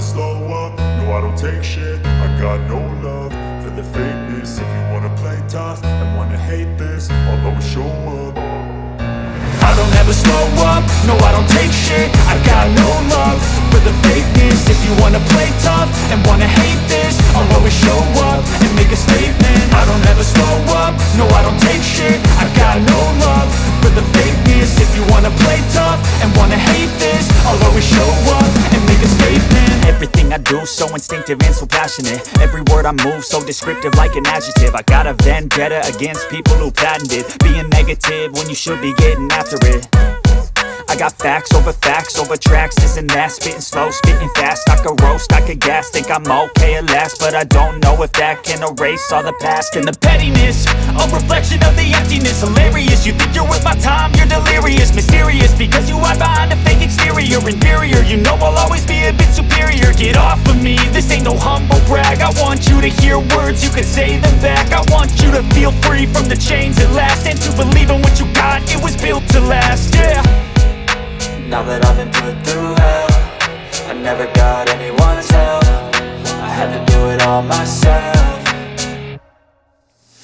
slow up, no I don't take shit. I got no love for the fakeness. If you wanna play tough and wanna hate this, I'll always show up. I don't ever slow up, no I don't take shit. I got no love for the fakeness. If you wanna play tough and wanna hate this, I'll always show up and make a statement. I don't ever slow up, no I don't take shit. I got no love for the fakeness. If you wanna play tough and wanna hate this, I'll always show up and make a statement. Everything I do so instinctive and so passionate. Every word I move so descriptive like an adjective. I got a vendetta against people who patented being negative when you should be getting after it. I got facts over tracks, this and that. Spitting slow, spitting fast, I could roast, I could gas. Think I'm okay at last, but I don't know if that can erase all the past. And the pettiness, a reflection of the emptiness. Hilarious, you think you're worth my time, you're delirious. Mysterious, because you hide behind a fake exterior. Inferior, you know I'll always be a bit superior. Get off of me, this ain't no humble brag. I want you to hear words, you can say them back. I want you to feel free from the chains at last, and to believe in what you got, it was built to last, yeah. Now that I've been put through hell, I never got anyone's help. I had to do it all myself.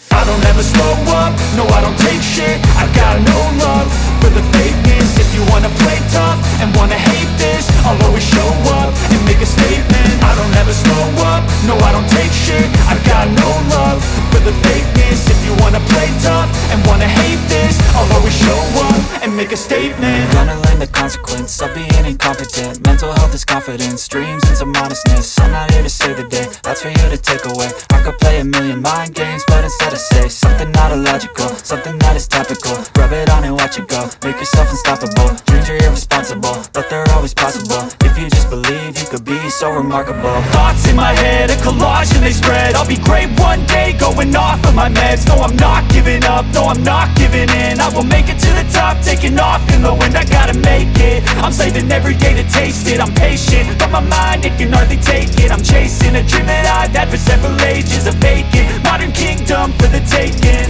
I don't ever slow up, no I don't take shit. I got no love for the fakeness. If you wanna play tough and wanna hate this, I'll always show up and make a statement. I don't ever slow up, no I don't take shit. I got no love for the fakeness. If you wanna play tough and wanna hate this, I'll always show up and make a statement. Gonna learn the consequence of being incompetent. Mental health is confidence, dreams and some honestness. I'm not here to save the day, that's for you to take away. I could play a million mind games, but instead I say something not illogical, something that is topical. Rub it on and watch it go, make yourself unstoppable. Dreams are irresponsible, but they're always possible. If you just believe, you could be so remarkable. Thoughts in my head, a collage and they spread. I'll be great one day, going off of my meds. No, I'm not giving up, no, I'm not giving in. I will make it to the top, taking off in the wind. I gotta make it, I'm saving every day to taste it. I'm patient, but my mind, it can hardly take it. I'm chasing a dream that I've had for several ages. A vacant, modern kingdom for the taking.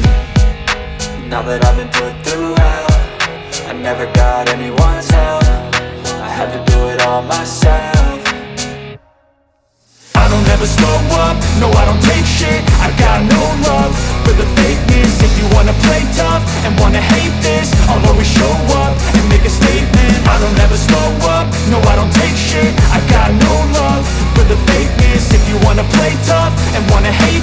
Now that I've been put through hell, I never got anyone's help. I had to do it all myself. I don't ever slow up, no I don't take shit. I got no love for the fakeness. If you wanna play tough and wanna hate this, I'll always show up and make a statement. I don't ever slow up, no I don't take shit. I got no love for the fakeness. If you wanna play tough and wanna hate